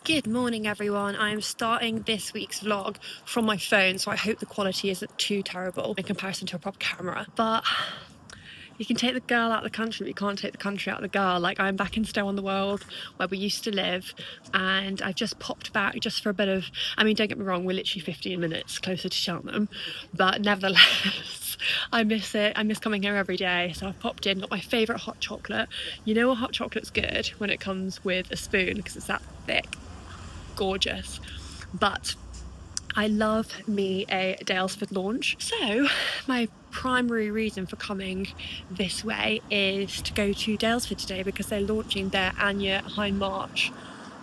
Good morning everyone, I am starting this week's vlog from my phone, so I hope the quality isn't too terrible in comparison to a proper camera. But you can take the girl out of the country, but you can't take the country out of the girl. Like, I'm back in Stow-on-the-Wold where we used to live, and I've just popped back just for a bit of, I mean, don't get me wrong, we're literally 15 minutes closer to Cheltenham, but nevertheless I miss it. I miss coming here every day. So I've popped in, got my favourite hot chocolate. You know a hot chocolate's good when it comes with a spoon because it's that thick. Gorgeous. But I love me a Dalesford launch. So my primary reason for coming this way is to go to Dalesford today because they're launching their Anya Hindmarch,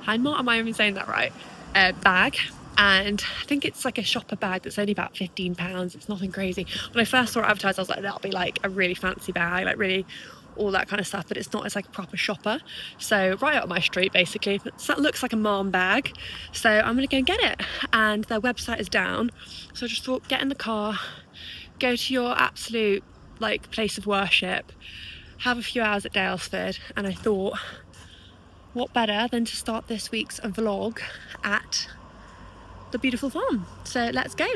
am I even saying that right? Bag. And I think it's like a shopper bag that's only about £15. It's nothing crazy. When I first saw it advertised, I was like, that'll be like a really fancy bag, like really all that kind of stuff, but it's not. It's like a proper shopper, so right up my street basically. That looks like a mom bag, so I'm gonna go and get it. And their website is down, so I just thought, get in the car, go to your absolute like place of worship, have a few hours at Dalesford, and I thought, what better than to start this week's vlog at the beautiful farm. So let's go.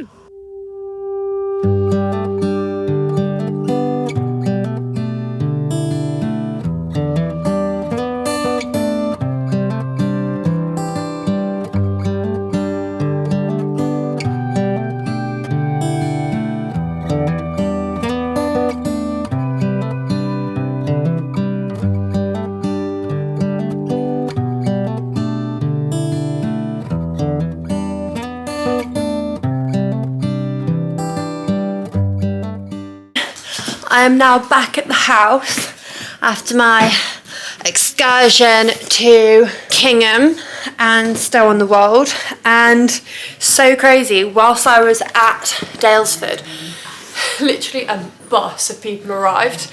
I am now back at the house after my excursion to Kingham and Stow-on-the-Wold, and so crazy, whilst I was at Dalesford, literally a bus of people arrived,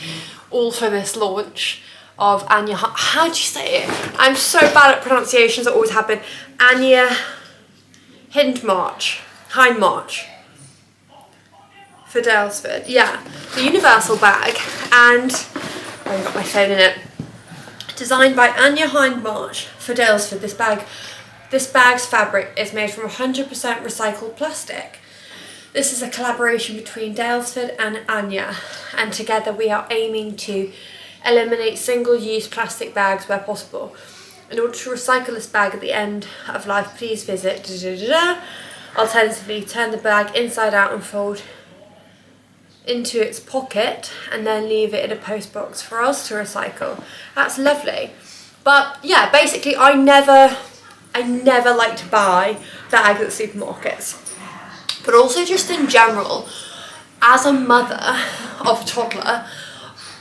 all for this launch of Anya, how do you say it? I'm so bad at pronunciations, it always happen. Anya Hindmarch. For Dalesford, yeah, the universal bag, and I've got my phone in it. Designed by Anya Hindmarch for Dalesford. This bag's fabric is made from 100% recycled plastic. This is a collaboration between Dalesford and Anya, and together we are aiming to eliminate single-use plastic bags where possible. In order to recycle this bag at the end of life, please visit Alternatively, turn the bag inside out and fold into its pocket and then leave it in a post box for us to recycle. That's lovely. But yeah, basically I never like to buy bags at supermarkets, but also just in general, as a mother of a toddler,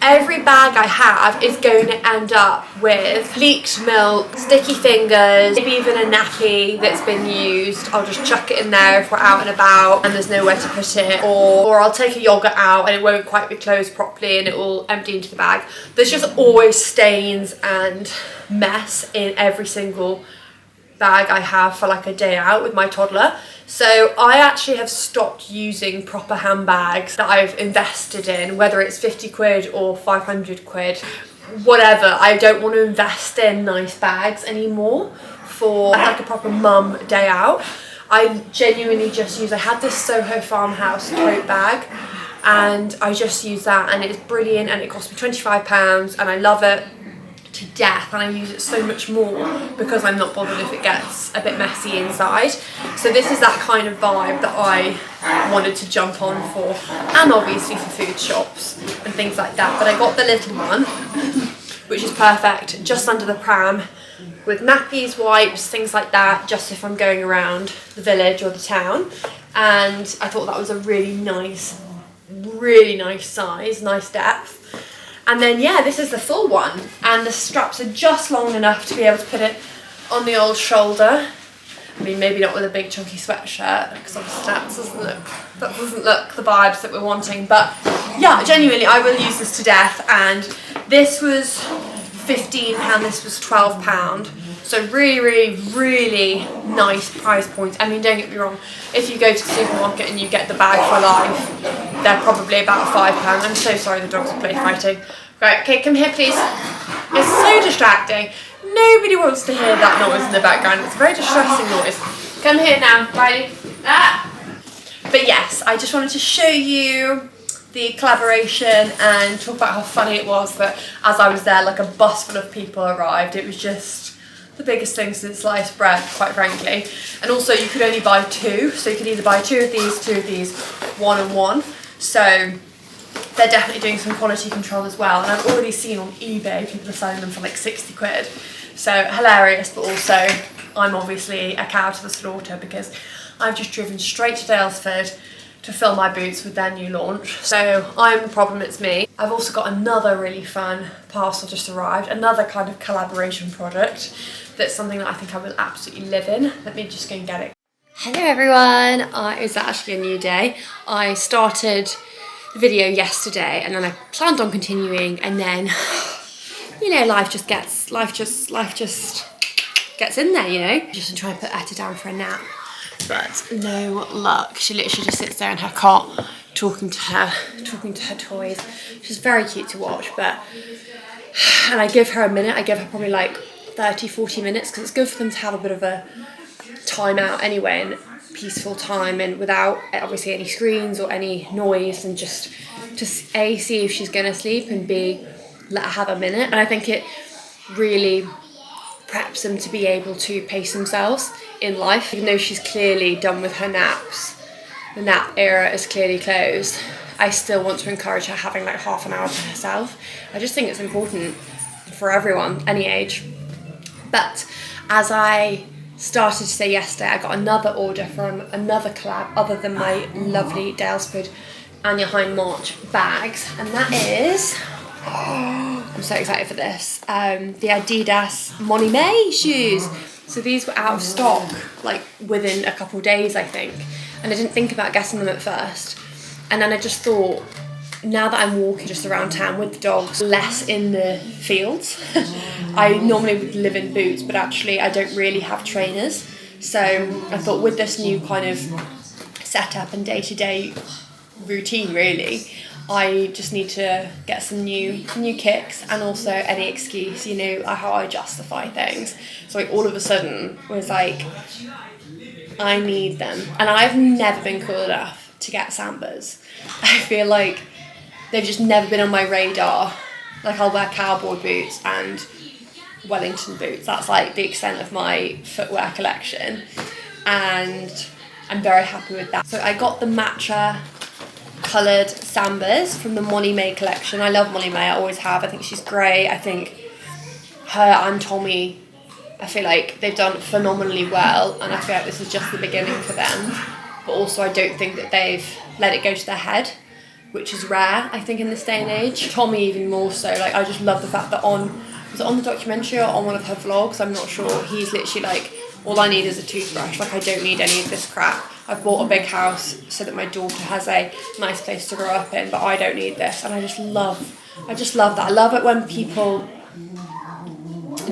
every bag I have is going to end up with leaked milk, sticky fingers, maybe even a nappy that's been used. I'll just chuck it in there if we're out and about and there's nowhere to put it, or I'll take a yogurt out and it won't quite be closed properly and it will empty into the bag. There's just always stains and mess in every single bag I have for like a day out with my toddler. So I actually have stopped using proper handbags that I've invested in, whether it's 50 quid or 500 quid, whatever. I don't want to invest in nice bags anymore for like a proper mum day out. I genuinely just use, I had this Soho Farmhouse tote bag and I just use that, and it's brilliant, and it cost me £25 and I love it to death, and I use it so much more because I'm not bothered if it gets a bit messy inside. So this is that kind of vibe that I wanted to jump on for, and obviously for food shops and things like that. But I got the little one, which is perfect, just under the pram, with nappies, wipes, things like that, just if I'm going around the village or the town. And I thought that was a really nice size, nice depth. And then yeah, this is the full one, and the straps are just long enough to be able to put it on the old shoulder. I mean, maybe not with a big chunky sweatshirt, because obviously that doesn't look the vibes that we're wanting. But yeah, genuinely, I will use this to death. And this was £15, this was £12. So really nice price points. I mean, don't get me wrong, if you go to the supermarket and you get the bag for life, they're probably about £5. I'm so sorry, the dogs are play fighting. Right, okay, come here please. It's so distracting. Nobody wants to hear that noise in the background. It's a very distressing noise. Come here now, Riley. Ah! But yes, I just wanted to show you the collaboration and talk about how funny it was that as I was there, like a bus full of people arrived. It was just the biggest thing since sliced bread, quite frankly. And also you could only buy 2, so you could either buy 2 of these, 1 and 1. So they're definitely doing some quality control as well. And I've already seen on eBay people are selling them for like 60 quid. So hilarious, but also I'm obviously a cow to the slaughter because I've just driven straight to Dalesford to fill my boots with their new launch. So I'm the problem, it's me. I've also got another really fun parcel just arrived, another kind of collaboration product that's something that I think I will absolutely live in. Let me just go and get it. Hello everyone, it's actually a new day. I started the video yesterday and then I planned on continuing, and then, you know, life just gets in there, you know. Just trying to put Etta down for a nap. But no luck. She literally just sits there in her cot talking to her toys. She's very cute to watch, and I give her a minute. I give her probably like 30-40 minutes because it's good for them to have a bit of a time out anyway, and peaceful time, and without obviously any screens or any noise, and just A, see if she's gonna sleep, and B, let her have a minute. And I think it really preps them to be able to pace themselves in life. Even though she's clearly done with her naps, the nap era is clearly closed, I still want to encourage her having like half an hour to herself. I just think it's important for everyone, any age. But as I started to say yesterday, I got another order from another collab other than my lovely Daylesford Anya Hindmarch bags, and that is, I'm so excited for this, the Adidas Molly-Mae shoes. So these were out of stock like within a couple of days, I think, and I didn't think about getting them at first, and then I just thought, now that I'm walking just around town with the dogs, less in the fields, I normally would live in boots, but actually I don't really have trainers, so I thought with this new kind of setup and day-to-day routine really, I just need to get some new kicks, and also any excuse, you know, how I justify things. So I all of a sudden was like, I need them, and I've never been cool enough to get Sambas. I feel like they've just never been on my radar. Like, I'll wear cowboy boots and Wellington boots. That's like the extent of my footwear collection, and I'm very happy with that. So I got the matcha coloured Sambas from the Molly-Mae collection. I love Molly-Mae, I always have. I think she's great. I think her and Tommy, I feel like they've done phenomenally well, and I feel like this is just the beginning for them. But also I don't think that they've let it go to their head, which is rare, I think, in this day and age. Tommy even more so. Like, I just love the fact that was it on the documentary or on one of her vlogs, I'm not sure, he's literally like, all I need is a toothbrush, like I don't need any of this crap. I've bought a big house so that my daughter has a nice place to grow up in, but I don't need this. And I just love that. I love it when people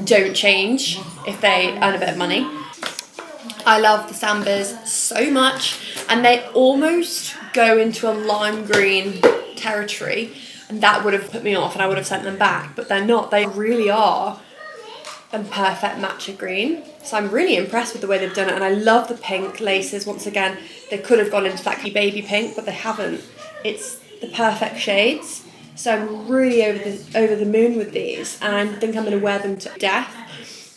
don't change if they earn a bit of money. I love the Sambas so much, and they almost go into a lime green territory, and that would have put me off and I would have sent them back, but they're not. They really are a perfect matcha green. So I'm really impressed with the way they've done it, and I love the pink laces. Once again, they could have gone into that baby pink, but they haven't. It's the perfect shades. So I'm really over the moon with these, and I think I'm going to wear them to death.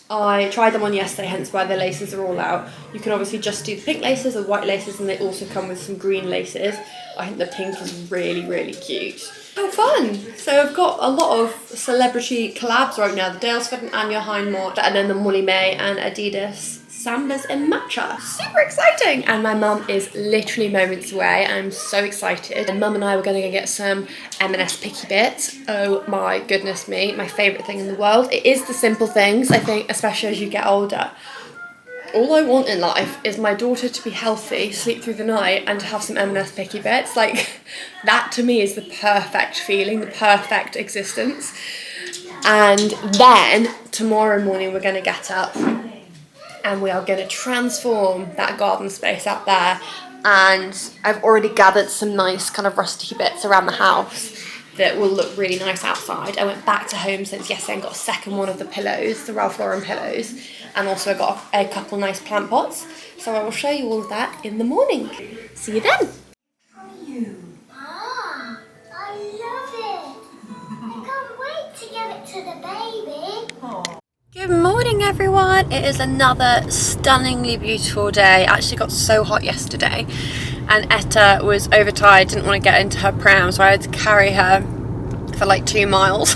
I tried them on yesterday, hence why the laces are all out. You can obviously just do the pink laces or white laces, and they also come with some green laces. I think the pink is really, really cute. How fun! So I've got a lot of celebrity collabs right now. The Dalesford and Anya Hindmarch, and then the Molly-Mae and Adidas Sambas in matcha. Super exciting! And my mum is literally moments away. I'm so excited. And Mum and I were going to go get some M&S Picky Bits. Oh my goodness me, my favourite thing in the world. It is the simple things, I think, especially as you get older. All I want in life is my daughter to be healthy, sleep through the night, and to have some M&S Picky Bits. Like, that to me is the perfect feeling, the perfect existence. And then tomorrow morning we're going to get up and we are going to transform that garden space out there. And I've already gathered some nice kind of rusty bits around the house. that will look really nice outside. I went back to Home Sense yesterday and got a second one of the pillows, the Ralph Lauren pillows, and also I got a couple nice plant pots. So I will show you all of that in the morning. See you then. Ah, I love it. I can't wait to give it to the baby. Aww. Good morning everyone. It is another stunningly beautiful day. I actually got so hot yesterday and Etta was overtired, didn't want to get into her pram, so I had to carry her for like 2 miles.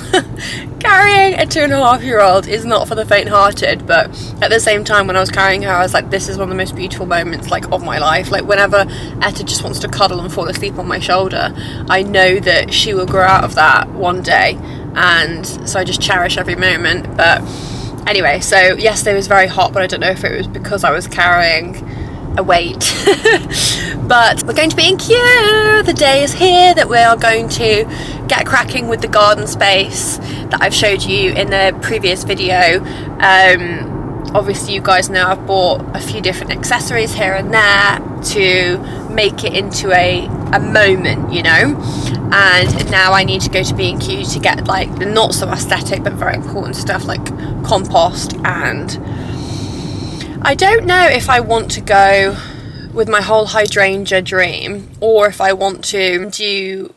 Carrying a 2.5-year-old is not for the faint-hearted, but at the same time when I was carrying her I was like, this is one of the most beautiful moments like of my life. Like whenever Etta just wants to cuddle and fall asleep on my shoulder, I know that she will grow out of that one day, and so I just cherish every moment. But anyway, so yesterday was very hot, but I don't know if it was because I was carrying a weight. But we're going to be in Kew. The day is here that we are going to get cracking with the garden space that I've showed you in the previous video. Obviously you guys know I've bought a few different accessories here and there to make it into a moment, you know, and now I need to go to B&Q to get like the not so aesthetic but very important stuff like compost, and I don't know if I want to go with my whole hydrangea dream or if I want to do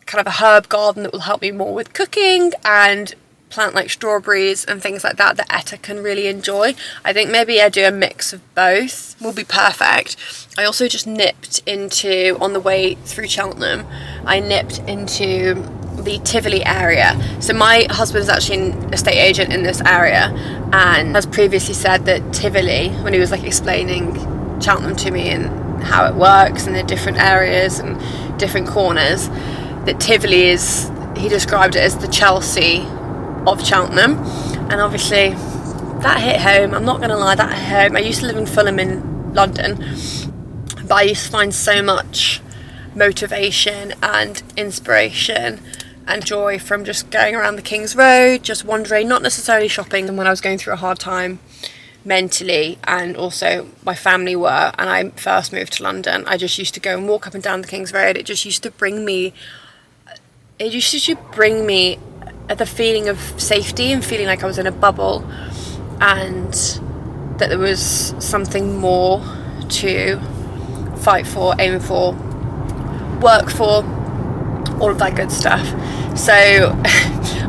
kind of a herb garden that will help me more with cooking and plant like strawberries and things like that Etta can really enjoy. I think maybe I do a mix of both will be perfect. I also just nipped into, on the way through Cheltenham, I nipped into the Tivoli area. So my husband is actually an estate agent in this area and has previously said that Tivoli, when he was like explaining Cheltenham to me and how it works and the different areas and different corners, that Tivoli is, he described it as the Chelsea of Cheltenham, and obviously that hit home. I'm not gonna lie, that hit home. I used to live in Fulham in London, but I used to find so much motivation and inspiration and joy from just going around the King's Road, just wandering, not necessarily shopping. And when I was going through a hard time mentally, and also my family were, and I first moved to London, I just used to go and walk up and down the King's Road. It just used to bring me, the feeling of safety and feeling like I was in a bubble and that there was something more to fight for, aim for, work for, all of that good stuff. So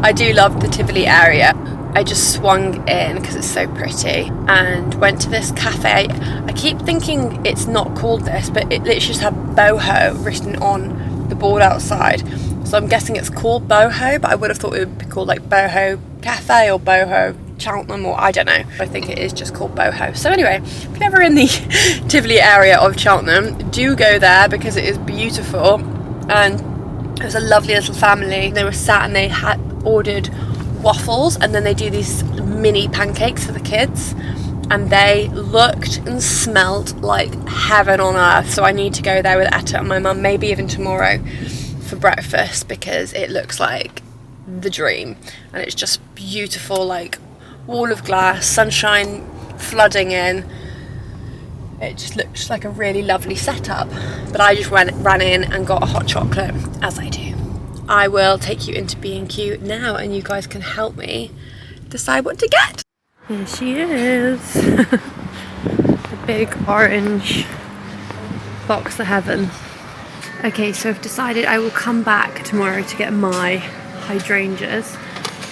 I do love the Tivoli area. I just swung in because it's so pretty and went to this cafe. I keep thinking it's not called this, but it literally just had boho written on the board outside. So I'm guessing it's called boho, but I would have thought it would be called like boho cafe or boho Cheltenham, or I don't know. I think it is just called boho. So anyway, if you're ever in the Tivoli area of Cheltenham, do go there because it is beautiful. And it was a lovely little family. They were sat and they had ordered waffles, and then they do these mini pancakes for the kids, and they looked and smelled like heaven on earth. So I need to go there with Etta and my mum, maybe even tomorrow, for breakfast, because it looks like the dream and it's just beautiful, like wall of glass, sunshine flooding in. It just looks like a really lovely setup. But I just ran in and got a hot chocolate, as I do. I will take you into B&Q now and you guys can help me decide what to get. Here she is. The big orange box of heaven. Okay, so I've decided I will come back tomorrow to get my hydrangeas,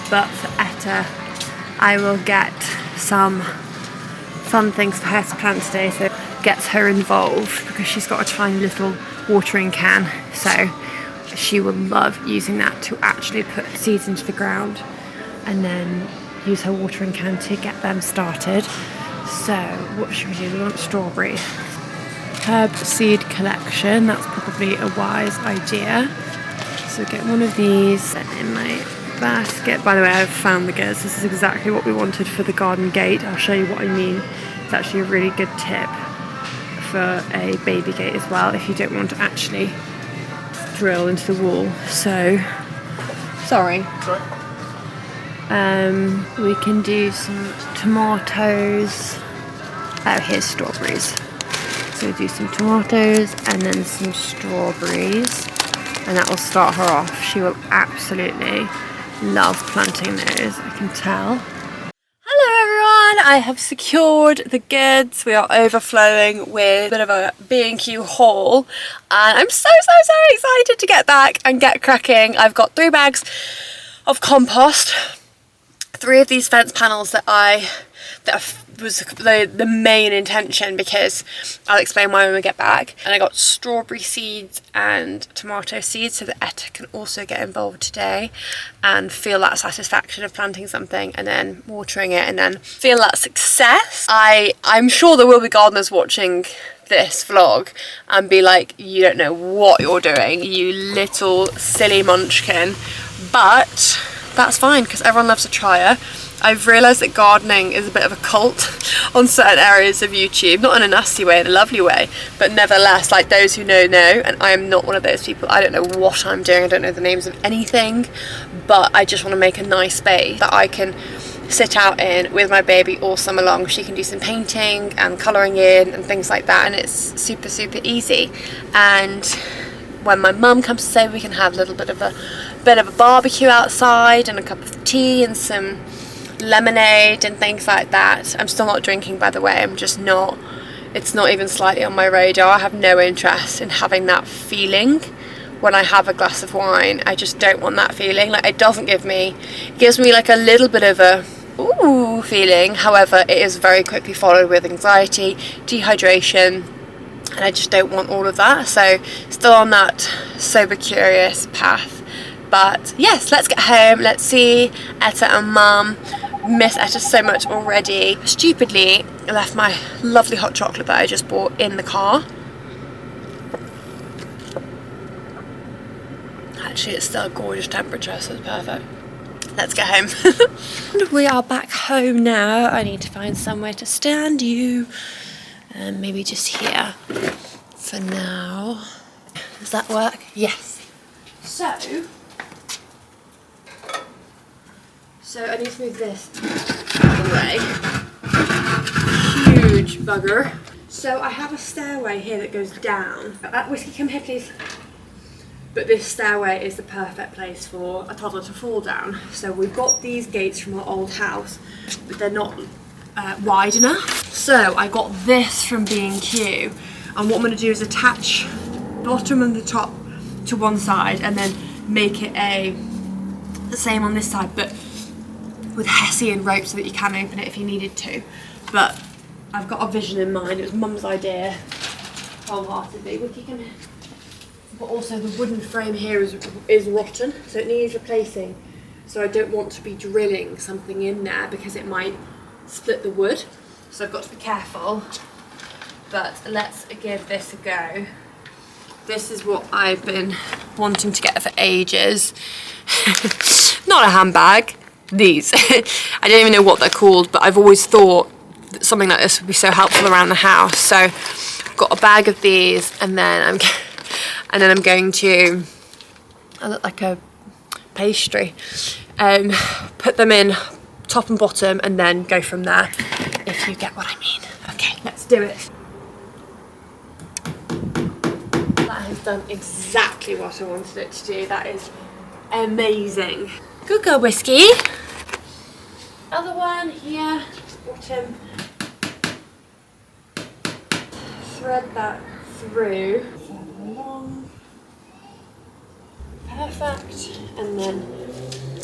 but for Etta I will get some fun things for her to plant today, so it gets her involved because she's got a tiny little watering can, so she will love using that to actually put seeds into the ground and then use her watering can to get them started. So what should we do? We want strawberries. Herb seed collection, that's probably a wise idea. So get one of these and in my basket. By the way, I've found the goods. This is exactly what we wanted for the garden gate. I'll show you what I mean. It's actually a really good tip for a baby gate as well, if you don't want to actually drill into the wall. So, sorry. We can do some tomatoes. Oh, here's strawberries. So we do some tomatoes and then some strawberries. and that will start her off. She will absolutely love planting those, I can tell. Hello everyone, I have secured the goods. We are overflowing with a bit of a B&Q haul, and I'm so excited to get back and get cracking. I've got 3 bags of compost, 3 of these fence panels that was the main intention, because I'll explain why when we get back. And I got strawberry seeds and tomato seeds so that Etta can also get involved today and feel that satisfaction of planting something and then watering it and then feel that success. I'm sure there will be gardeners watching this vlog and be like, you don't know what you're doing, you little silly munchkin, but that's fine because everyone loves a tryer. I've realised that gardening is a bit of a cult on certain areas of YouTube, not in a nasty way, in a lovely way, but nevertheless, like, those who know, and I am not one of those people. I don't know what I'm doing, I don't know the names of anything, but I just want to make a nice space that I can sit out in with my baby all summer long. She can do some painting and colouring in and things like that, and it's super easy. And when my mum comes to stay, we can have a little bit of a barbecue outside and a cup of tea and some lemonade and things like that. I'm still not drinking, by the way. I'm just not, it's not even slightly on my radar. I have no interest in having that feeling when I have a glass of wine. I just don't want that feeling. Like, it doesn't give me, it gives me like a little bit of a ooh feeling. However, it is very quickly followed with anxiety, dehydration, and I just don't want all of that. So still on that sober curious path. But yes, let's get home. Let's see Etta and Mum. Miss Etta so much already. Stupidly, I left my lovely hot chocolate that I just bought in the car. Actually, it's still a gorgeous temperature, so it's perfect. Let's get home. We are back home now. I need to find somewhere to stand you. And maybe just here for now. Does that work? Yes. So I need to move this out of the way. Huge bugger. So I have a stairway here that goes down. Whiskey, come here please. But this stairway is the perfect place for a toddler to fall down. So we've got these gates from our old house, but they're not wide enough. So I got this from B&Q, and what I'm going to do is attach the bottom and the top to one side and then make it the same on this side, but with Hessian rope so that you can open it if you needed to. But I've got a vision in mind. It was Mum's idea, wholeheartedly. Wiki, come here. But also the wooden frame here is rotten, so it needs replacing. So I don't want to be drilling something in there because it might split the wood. So I've got to be careful. But let's give this a go. This is what I've been wanting to get for ages. Not a handbag. These. I don't even know what they're called, but I've always thought that something like this would be so helpful around the house. So I've got a bag of these, and then I'm going to, I look like a pastry, put them in top and bottom and then go from there, if you get what I mean. Okay, let's do it. That has done exactly what I wanted it to do. That is amazing. Good girl, Whiskey. Other one here, bottom. Thread that through. Further along. Perfect. And then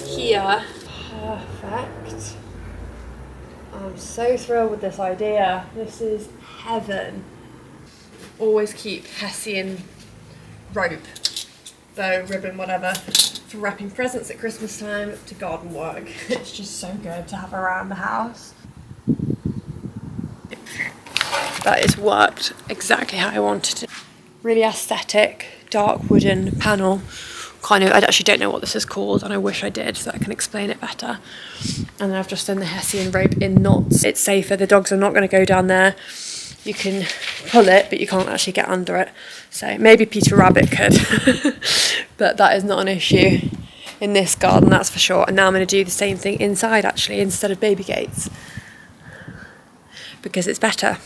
here. Perfect. I'm so thrilled with this idea. This is heaven. Always keep Hessian rope, bow, ribbon, whatever, for wrapping presents at Christmas time to garden work. It's just so good to have around the house. That has worked exactly how I wanted it. Really aesthetic, dark wooden panel. Kind of, I actually don't know what this is called, and I wish I did so I can explain it better. And then I've just done the Hessian rope in knots. It's safer, the dogs are not going to go down there. You can pull it, but you can't actually get under it. So maybe Peter Rabbit could, but that is not an issue in this garden, that's for sure. And now I'm going to do the same thing inside, actually, instead of baby gates, because it's better.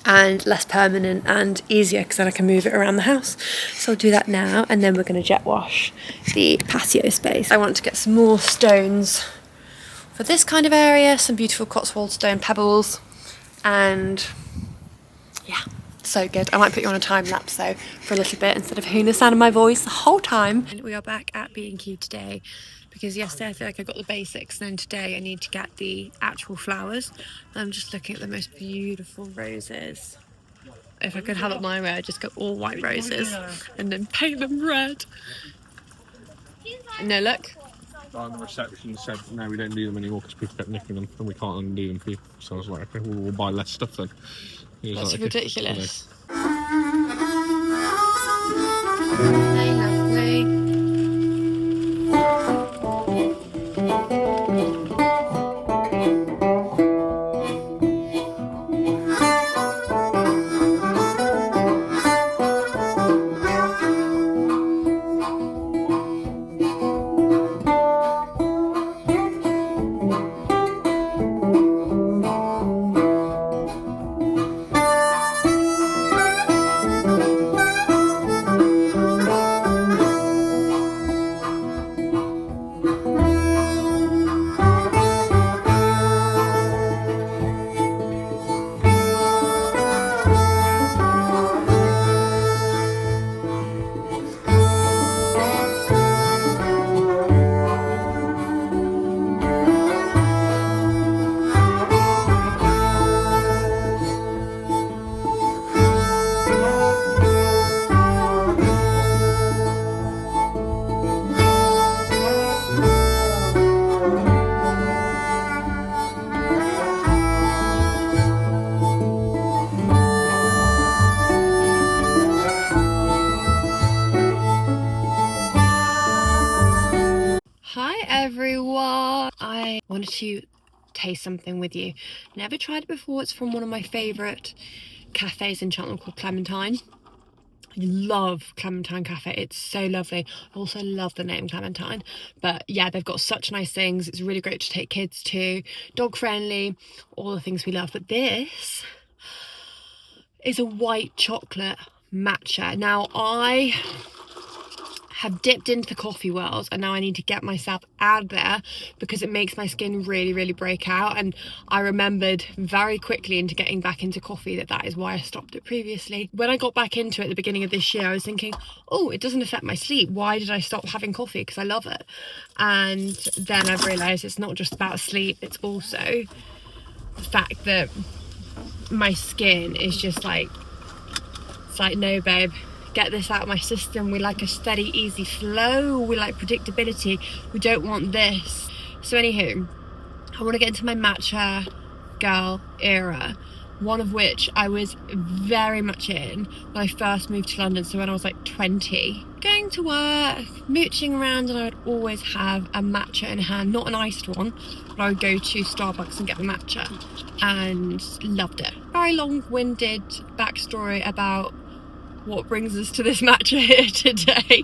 and less permanent and easier because then I can move it around the house. So I'll do that now, and then we're going to jet wash the patio space. I want to get some more stones for this kind of area, some beautiful Cotswold stone pebbles, and yeah, so good. I might put you on a time lapse though for a little bit instead of hearing the sound of my voice the whole time. And we are back at B&Q today because yesterday I feel like I got the basics, and then today I need to get the actual flowers. I'm just looking at the most beautiful roses. If I could have it my way, I'd just go all white roses and then paint them red. No, look. The reception said, no, we don't do them anymore because people kept nicking them and we can't undo them for you. So I was like, okay, we'll buy less stuff then. That's like, ridiculous. Okay. Lovely. Hi everyone! I wanted to taste something with you. Never tried it before. It's from one of my favourite cafes in Cheltenham called Clementine. I love Clementine Cafe. It's so lovely. I also love the name Clementine. But yeah, they've got such nice things. It's really great to take kids to. Dog friendly, all the things we love. But this is a white chocolate matcha. Now I have dipped into the coffee world and now I need to get myself out there because it makes my skin really break out, and I remembered very quickly into getting back into coffee that is why I stopped it previously. When I got back into it at the beginning of this year, I was thinking, oh, it doesn't affect my sleep, why did I stop having coffee? Because I love it. And then I've realised it's not just about sleep, it's also the fact that my skin is just like, it's like, no babe, get this out of my system. We like a steady, easy flow. We like predictability. We don't want this. So anywho, I want to get into my matcha girl era, one of which I was very much in when I first moved to London. So when I was like 20, going to work, mooching around, and I would always have a matcha in hand, not an iced one, but I would go to Starbucks and get the matcha and loved it. Very long-winded backstory about what brings us to this matcha here today,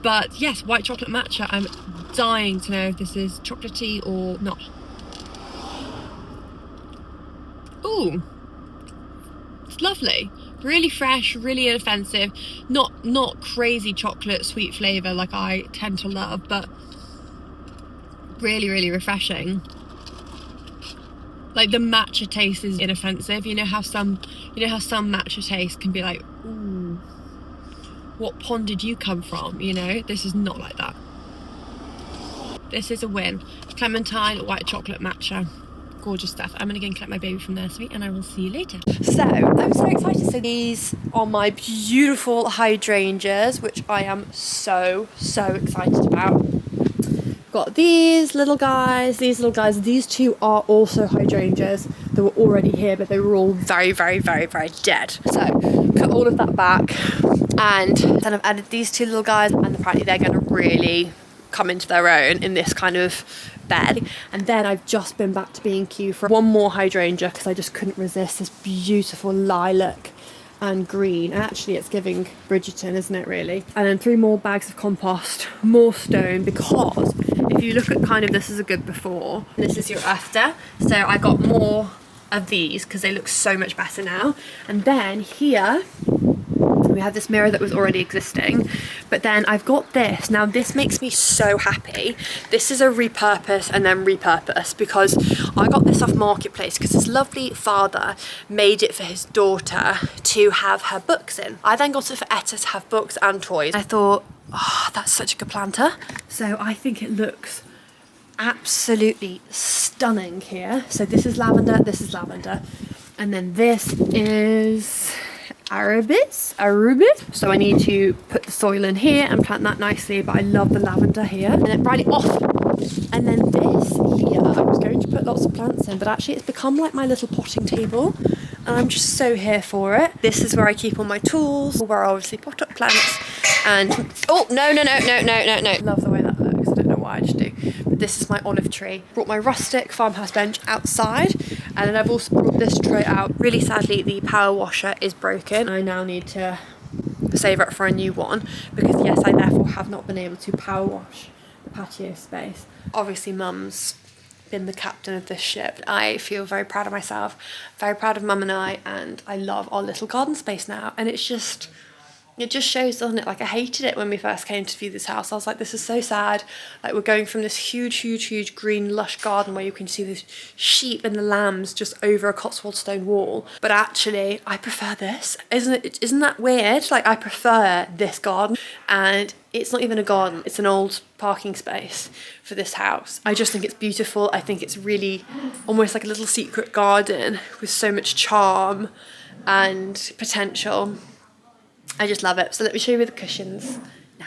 but yes, white chocolate matcha. I'm dying to know if this is chocolatey or not. Ooh, it's lovely, really fresh, really inoffensive, not crazy chocolate sweet flavour like I tend to love, but really refreshing. Like the matcha taste is inoffensive. You know how some matcha taste can be like, ooh, what pond did you come from? You know, this is not like that. This is a win. Clementine white chocolate matcha, gorgeous stuff. I'm gonna go and collect my baby from nursery and I will see you later. So I'm so excited. So these are my beautiful hydrangeas, which I am so excited about. Got these little guys, these two are also hydrangeas. They were already here, but they were all very dead. So cut all of that back, and then I've added these two little guys, and apparently they're going to really come into their own in this kind of bed. And then I've just been back to B&Q for one more hydrangea because I just couldn't resist this beautiful lilac and green, and actually it's giving Bridgerton, isn't it, really? And then 3 more bags of compost, more stone, because if you look at kind of this is a good before, this is your after. So I got more of these because they look so much better now. And then here we have this mirror that was already existing, but then I've got this. Now this makes me so happy. This is a repurpose and then repurpose, because I got this off Marketplace because this lovely father made it for his daughter to have her books in. I then got it for Etta to have books and toys. I thought, oh, that's such a good planter. So I think it looks absolutely stunning here. So this is lavender, and then this is Arubis. So I need to put the soil in here and plant that nicely, but I love the lavender here. And then right off. And then this here, I was going to put lots of plants in, but actually it's become like my little potting table. And I'm just so here for it. This is where I keep all my tools, where I obviously pot up plants. And, oh, no. Love the way that looks. I don't know why I just do. But this is my olive tree. Brought my rustic farmhouse bench outside. And then I've also brought this tray out. Really sadly, the power washer is broken. I now need to save up for a new one, because yes, I therefore have not been able to power wash the patio space. Obviously, Mum's been the captain of this ship. I feel very proud of myself, very proud of Mum and I love our little garden space now. And it just shows, doesn't it? Like, I hated it when we first came to view this house. I was like, this is so sad. Like, we're going from this huge green lush garden where you can see the sheep and the lambs just over a Cotswold stone wall. But actually, I prefer this. Isn't that weird? Like, I prefer this garden. And it's not even a garden. It's an old parking space for this house. I just think it's beautiful. I think it's really almost like a little secret garden with so much charm and potential. I just love it. So let me show you the cushions now.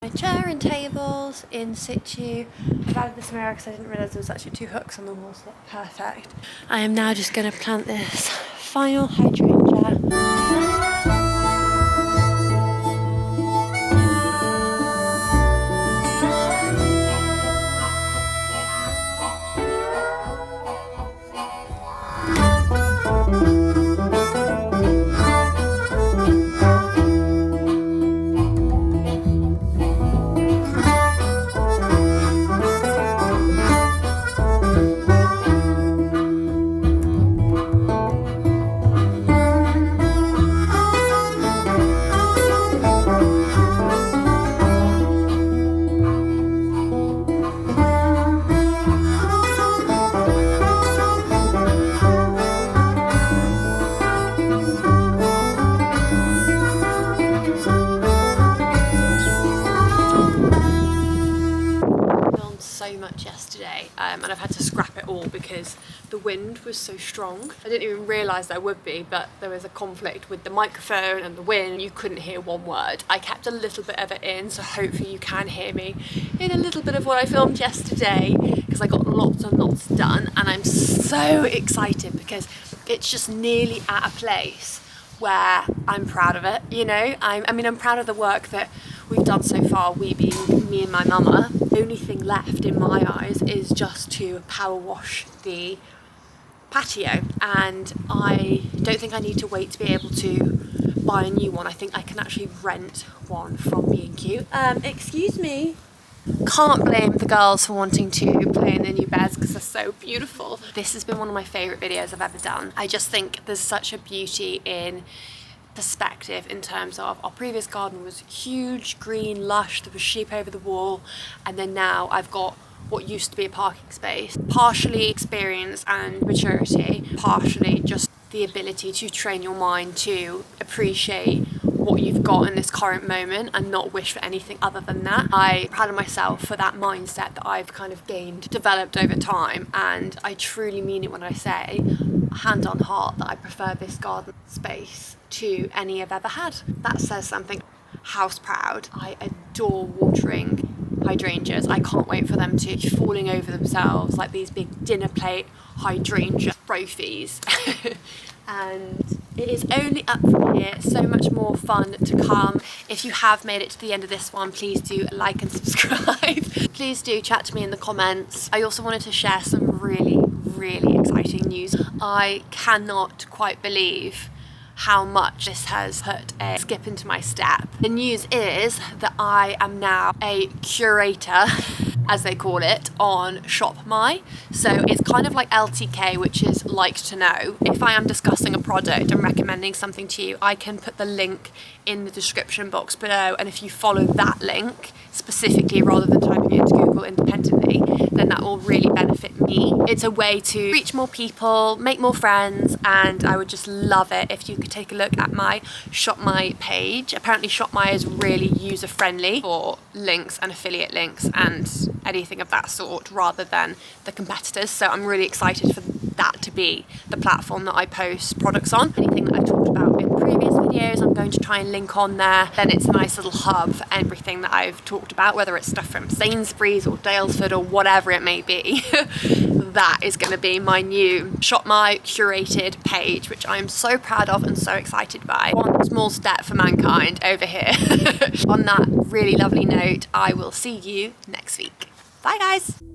My chair and tables in situ. I've added this mirror because I didn't realise there was actually 2 hooks on the wall, so that's perfect. I am now just going to plant this final hydrangea. And I've had to scrap it all because the wind was so strong. I didn't even realise there would be, but there was a conflict with the microphone and the wind. You couldn't hear one word. I kept a little bit of it in, so hopefully you can hear me in a little bit of what I filmed yesterday, because I got lots and lots done, and I'm so excited because it's just nearly at a place where I'm proud of it, you know? I mean, I'm proud of the work that we've done so far, we being me and my mama. The only thing left in my eyes is just to power wash the patio, and I don't think I need to wait to be able to buy a new one. I think I can actually rent one from B&Q. Excuse me. Can't blame the girls for wanting to play in their new beds because they're so beautiful. This has been one of my favourite videos I've ever done. I just think there's such a beauty in perspective in terms of our previous garden was huge, green, lush, there was sheep over the wall, and then now I've got what used to be a parking space. Partially experience and maturity, partially just the ability to train your mind to appreciate what you've got in this current moment and not wish for anything other than that. I'm proud of myself for that mindset that I've kind of developed over time, and I truly mean it when I say, hand on heart, that I prefer this garden space to any I've ever had. That says something. House proud. I adore watering hydrangeas. I can't wait for them to be falling over themselves like these big dinner plate hydrangea trophies. And it is only up from here. So much more fun to come. If you have made it to the end of this one, please do like and subscribe. Please do chat to me in the comments. I also wanted to share some really really exciting news. I cannot quite believe how much this has put a skip into my step. The news is that I am now a curator, as they call it, on ShopMy. So it's kind of like LTK, which is like to know. If I am discussing a product and recommending something to you, I can put the link in the description box below, and if you follow that link specifically rather than typing it into Google independently, then that will really benefit me. It's a way to reach more people, make more friends, and I would just love it if you could take a look at my ShopMy page. Apparently ShopMy is really user friendly for links and affiliate links and anything of that sort rather than the competitors, so I'm really excited for that to be the platform that I post products on. Anything that I've talked about in previous videos I'm going to try and link on there. Then it's a nice little hub for everything that I've talked about, whether it's stuff from Sainsbury's or Dalesford or whatever it may be. That is going to be my new ShopMy curated page, which I'm so proud of and so excited by. One small step for mankind over here. On that really lovely note, I will see you next week. Bye guys!